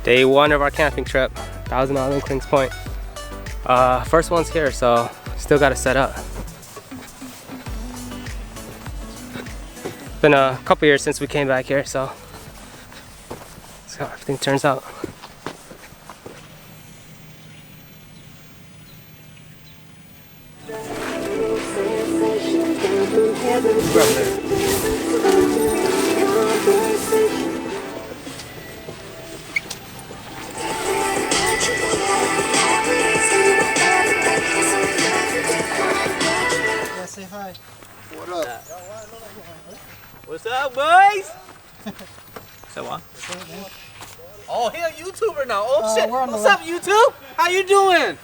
Day 1 of our camping trip, 1,000 Island, Krings Point. First one's here, so still gotta set up. Been a couple years since we came back here, so let's see how everything turns out. Say hi. What up? What's up, boys? So what? Oh, he a YouTuber now. Oh shit. What's up, YouTube? How you doing?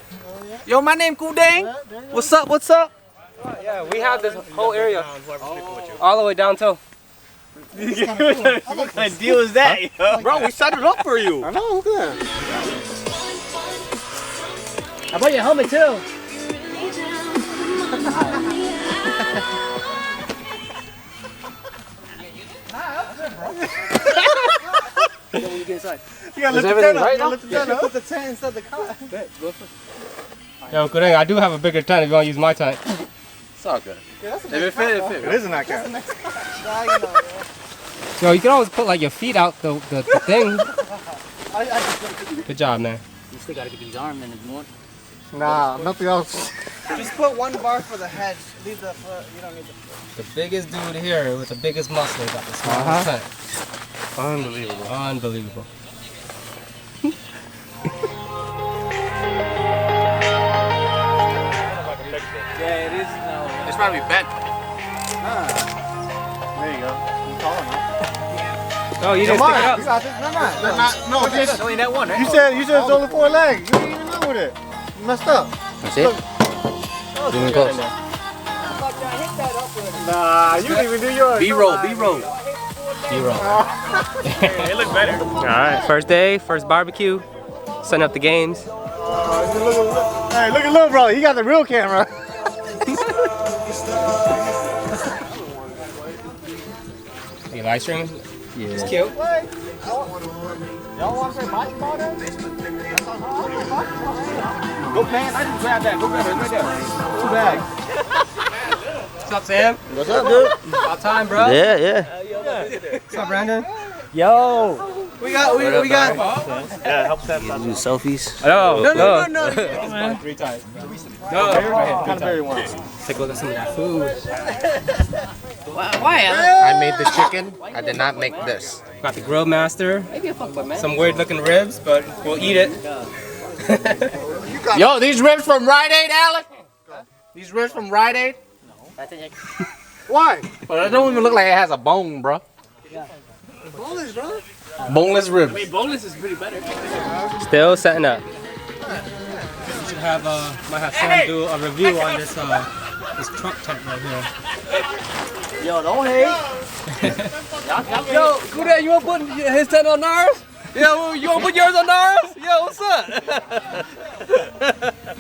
Yo, my name Kudang. What's up? What's up? Yeah, we have this whole area all the way down till. What kind of deal is that, yo? Bro, we set it up for you. I know, look at that. How about your helmet too? When you get inside. You gotta lift the tent up. You gotta lift the tent up. Put the tent inside the car. Yo, good thing I do have a bigger tent if you want to use my tent. It's all good. Yeah, that's a If nice it fit, it fit. It is a nice car. Yo, you can always put like your feet out the thing. Good job, man. You still gotta get these arms in it more. Nah, nothing else. Just put one bar for the head. Leave the foot. You don't need the foot. The biggest dude here with the biggest muscle got the smallest tent. Unbelievable. Unbelievable. Yeah, it is. No. It's probably bent. There you go. You taller now. Oh, you didn't stick it up. You got this? No, It's only that one, right? you said it's only 4 legs. You didn't even know with it. You messed up. That's it? Zoom in close. Nah, you didn't even do yours. B-roll, B-roll. B-roll. It looked better. Alright, first day, first barbecue. Setting up the games. Hey, look at little bro. He got the real camera. You live streaming? Yeah. It's cute. Y'all want to play basketball then? Go, man. I just grabbed that. Go grab it right there. 2 bags. What's up, Sam? What's up, dude? About time, bro. Yeah. What's up, Brandon? Yo. We got. Yeah, help Sam. Do selfies. No. 3 times. No. Kind of very one. Take a look at some of that food. Why? I made the chicken. I did not make this. Got the grill master. Some weird looking ribs, but we'll eat it. Yo, these ribs from Rite Aid, Alec? These ribs from Rite Aid? Why? But it don't even look like it has a bone, bro. Boneless, bro. Boneless ribs. Boneless is pretty better. Still setting up. We should have might have Sam do a review on this this truck tent right here. Yo, don't hate. Yo, Kuda, you want to put his tent on ours? Yeah, you want to put yours on ours? Yo, what's up?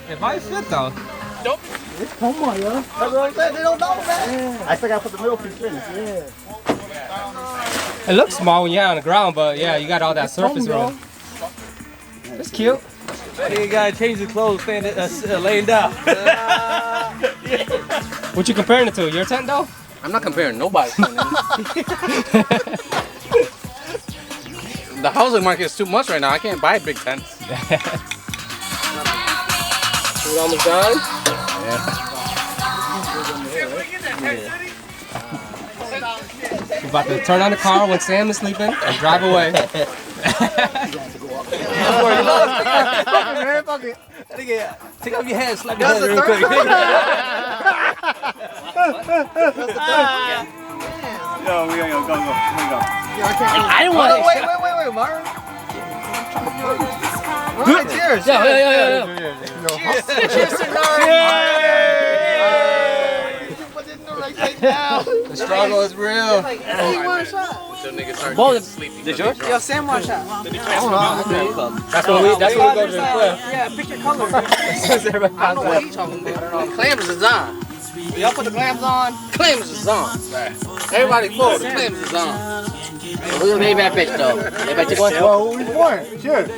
It might fit though. Come on, yo. That's what I'm saying. They don't know that. Yeah. I still got to put the middle piece in. Yeah. It looks small when you're on the ground, but yeah, you got all that surface room. It's cute. You gotta change the clothes, laying down. What you comparing it to? Your tent though? I'm not comparing nobody's tent. The housing market is too much right now. I can't buy big tents. Food almost done. We're about to turn on the car when Sam is sleeping and drive away. Fuck it. Take off your head, slap your head real quick. Yo, we gotta go. I didn't want to. Wait, Martin. Right, cheers. Yeah. Cheers to The struggle is real. Hey, one shot. So niggas start Both. getting sleepy. Did yours? Yo, Sam, one shot. That's when we go to the cliff. Yeah, pick your color. Clams is on. Y'all put the clams on? Clams is on. Everybody forward, the clams is on. Who's gonna pay that bitch though? Everybody take one? Well, who's pouring? Cheers.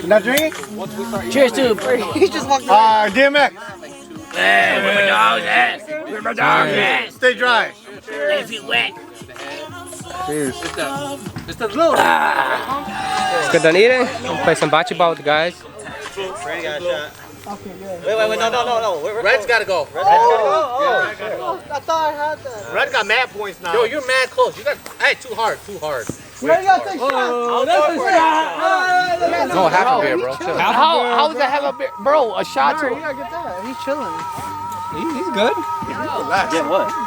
You not drinking? Cheers to He just walked away. DMX. Hey, where my dog's at? Where my dog's at? Stay dry. If you wet. Cheers. It's the little. Let's get done eating. We'll play some bocce ball with the guys. Brady got a shot. Wait, no. Red's gotta go. I thought I had that. Red got mad points now. Yo, you're mad close. You got, hey, too hard. Brady got to take shots. Oh, that's a shot. No, half a beer, bro. Chill. How does that have a beer? Bro, a shot Alright, to. you gotta get that. He's chilling. He's good.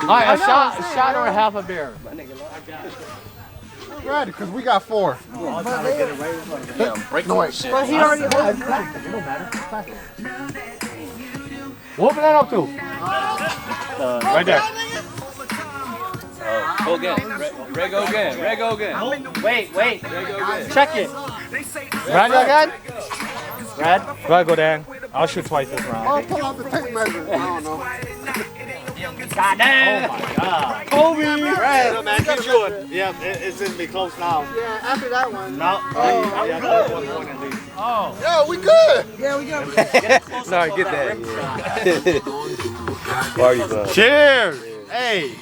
Alright, a shot or a half a beer. Red, because we got 4. Break the white shit. But he already had. What open that up to? Right there. Go again. Red go again. Wait. Check it. Red again? Red? Red go down. I'll shoot twice this round. I'll pull out the tape measure. I don't know. Goddamn. Oh my God. Kobe! Red, man, keep shooting. Yeah, it's in me close now. Yeah, after that one. No. Oh, Yeah, that's 1 point at least. Oh. Yo, we good. Yeah, we got Sorry, get that. Party bro. Cheers. Hey.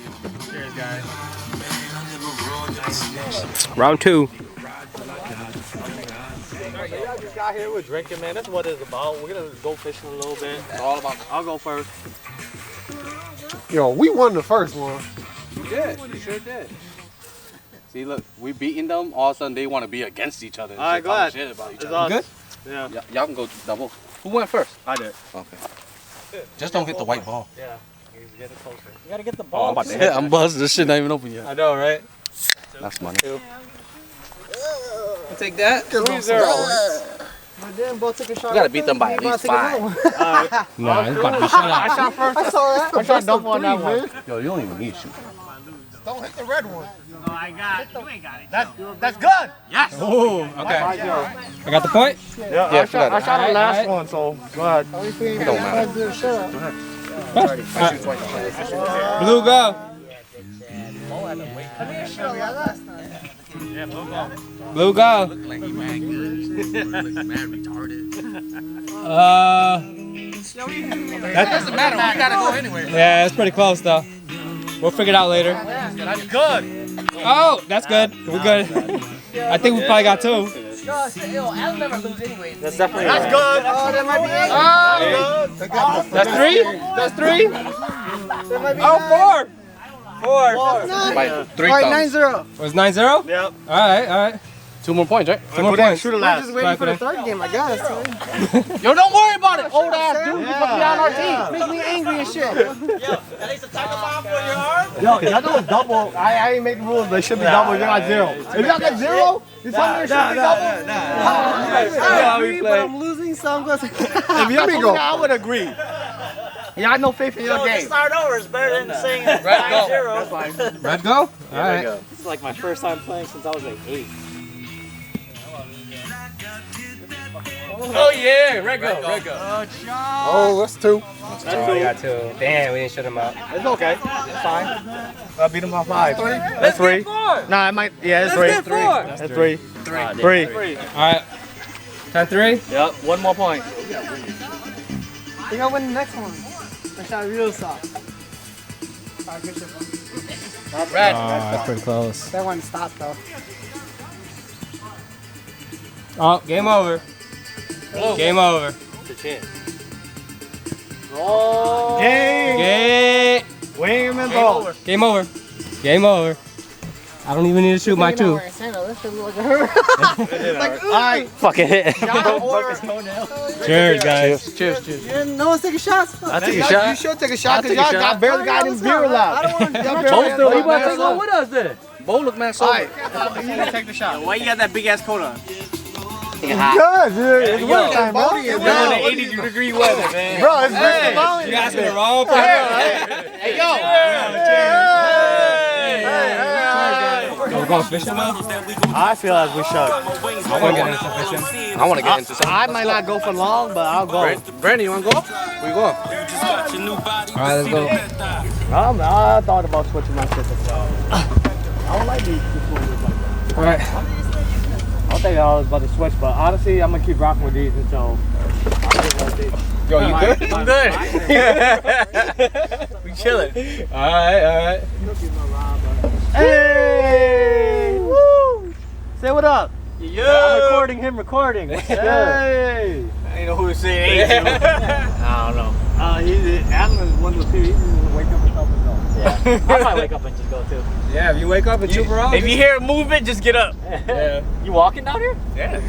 Round 2. Just got here, we're drinking, man. That's what it's about. We're gonna go fishing a little bit. It's all about. I'll go first. Yo, we won the first one. You did. You sure did. See, look, we beating them. All of a sudden, they want to be against each other. And All right, shit, go ahead. Shit about each It's other. us. Good? Yeah. Y'all can go double. Who went first? I did. Okay. Just don't hit the white ball. Yeah. He's getting closer. You gotta get the Oh, ball. I'm about to hit. I'm buzzed. This shit not even open yet. I know, right? That's money. Take that. 3-0. But then both took a shot. We gotta beat them by at least 5. Nah, it's about to be shut I out. shot first. I saw that. I shot double on that one. Yo, you don't even need to shoot. Don't hit the red one. No, I got it. You ain't got it. That's good. Yes. Oh, okay. I got the point? Yeah, Yeah, I shot the Alright, last alright. one, so go ahead. At least we ain't don't got matter. to do a shot. Blue go. Blue go. That doesn't matter. We gotta go anyway. Yeah, it's pretty close though. We'll figure it out later. That's good. Oh, that's good. We're good. I think we probably got 2. Yo, I'll never lose anyway. That's definitely That's good. Oh, that might be 8. Oh, that's 3? That's 3? That might be Oh, 4. 4. By 3 Alright, thumbs. 9-0. Was 9-0? Yep. Alright. 2 more points, right? 2 more points. Shoot it We're last. just waiting for the third game, I guess. Yo, don't worry about it, old ass dude. Yeah. Put me on our team. Make me angry and shit. Yo, y'all know it's double. I ain't making rules, but it should be double. You're not 0. If y'all get 0, you tell me it should be double. But I'm losing, so I'm going to If y'all told me I would agree. Y'all have no faith in your game. Start over is better than saying Red go. 9-0. Red go? Alright. It's like my first time playing since I was like 8. Oh yeah, red go. Oh, that's 2. Oh, we got 2. Damn, we didn't shut him out. It's okay. It's fine. I beat him by 5. That's 3. Nah, it might. Yeah, it's 3. Let's get 4. That's 3. 3. Alright. 10-3? Yep, 1 more point. You gotta win the next one. I shot real soft. Red. That's pretty close. That one stopped though. Oh, game over. Game over. Game. Game. William ball. Game over. Game over. I don't even need to shoot my 2. That shit look like her. Alright. Fucking hit. Cheers, guys. Cheers. No one's taking shots. I take a You shot. should take a shot I'll because take a y'all shot. barely got any beer left. I don't want to. Both still You better take one with us then. Bo look man so. Alright. You take the shot. Why you got that big ass coat on? Good, dude. It's winter time, bro. You're in 80-degree weather, man. Bro, it's Bristol Mountain. You asking the wrong person. Hey, yo. Go going fishing now? I feel like we should. I want to get into some fishing. I want to get into something. I might not go for long, but I'll go. Brandon, you want to go? Where you going? Alright, let's go. I thought about switching my shit. I don't like these controllers like that. Alright. I don't think I was about to switch, but honestly, I'm gonna keep rocking with these until. Yo, you good? I'm good. We chilling. Alright. Hey! Woo! Say what up. Yeah. I'm recording him recording. What's good? Hey! I ain't know who to say hey to. I don't know. Adam is one of the people. He's gonna wake up and help us go. Yeah. I might wake up and just go too. Yeah, if you wake up and troop around. If you hear a movement, just get up. Yeah. You walking down here? Yeah.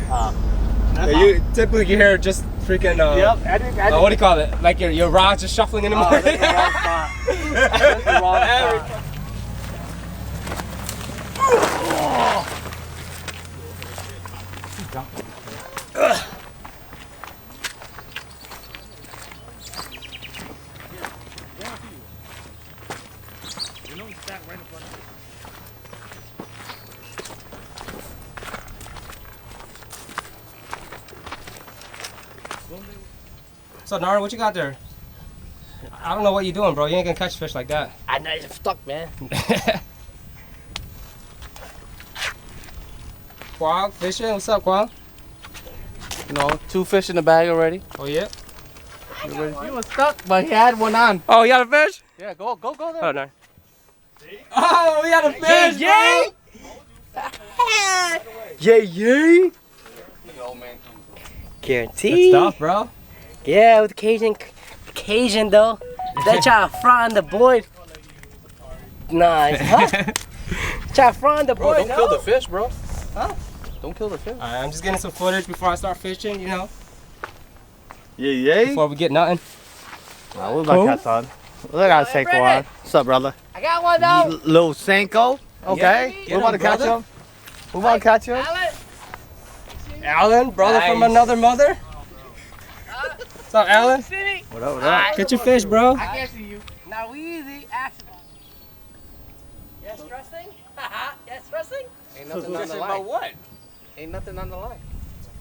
You typically you hear just freaking Yep. what do you call it? Like your rods just shuffling in the morning. That's the wrong spot. That's the wrong spot. So Nara, what you got there? I don't know what you're doing, bro. You ain't gonna catch fish like that. I know you're stuck, man. Quag fishing? What's up, Quag? You know, 2 fish in the bag already. Oh yeah. He was stuck, but he had one on. Oh, you got a fish? Yeah, go there. Oh no. Oh, we got a fish, Yay! Yay, yay! Guaranteed. Good stuff, bro. Yeah, with Cajun though. They try to front the boy. Nice, huh? Try to front the boy. Bro, don't kill the fish, bro. Huh? Don't kill the fish. Alright, I'm just getting some footage before I start fishing, you know. Yeah. Before we get nothing. Where's my cat's on? Look at Senko on. What's up, brother? I got one though. Little Senko. Okay. Get We're about to him, catch brother. him. We're about to catch him. Alan, brother from another mother. What's up, Alan? What up? Get your fish, bro. I can see you. Now easy, action. Yes, thrusting? Yes, thrusting? Ain't nothing on the line. what? Ain't nothing on the line.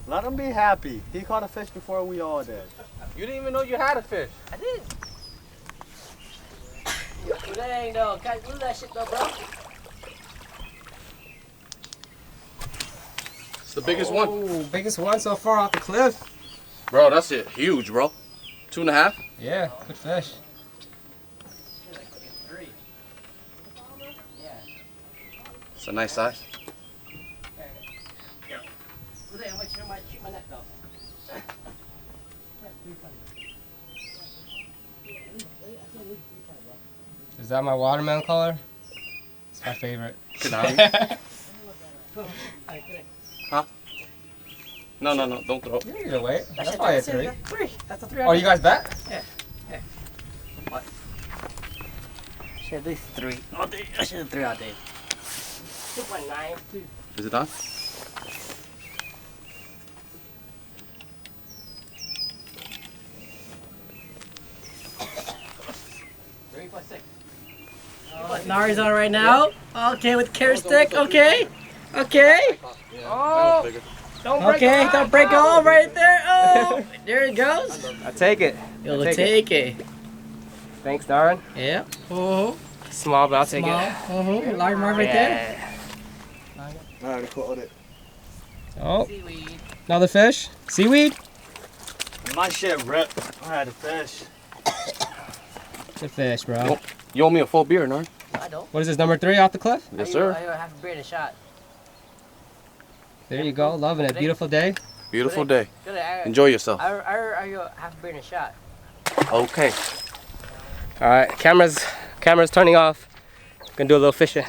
Let him be happy. He caught a fish before we all did. You didn't even know you had a fish. I did. Dang though, can't do that shit though, bro. It's the biggest one. Oh, biggest one so far off the cliff. Bro, that's it. Huge, bro. 2.5. Yeah, good fish. It's a nice size. I'm gonna shoot my neck though. Is that my watermelon color? It's my favorite. Huh? No, don't throw. You're gonna wait. That's probably a 3. 3. That's a 3. Oh, you guys back? Yeah. What? Should at least 3. Oh, I should have 3 out there. 2.9. Is it on? Nari's on right now. Okay, with carrot stick. Okay. Oh. Don't break all right there. Oh, there it goes. I take it. You'll take it. Thanks, Darren. Yeah. Oh. Small, but I'll take it. Oh. Large mark right there. I already caught it. Oh, another fish. Seaweed. My shit ripped. I had a fish. Good fish, bro. You owe me a full beer, Nar. I don't. What is this, number 3 off the cliff? Yes, sir. I have a beer in a shot. There you go. Loving it. Beautiful day. Beautiful day. Good. Enjoy yourself. I have a beer in a shot. Okay. All right, camera's turning off. Gonna do a little fishing.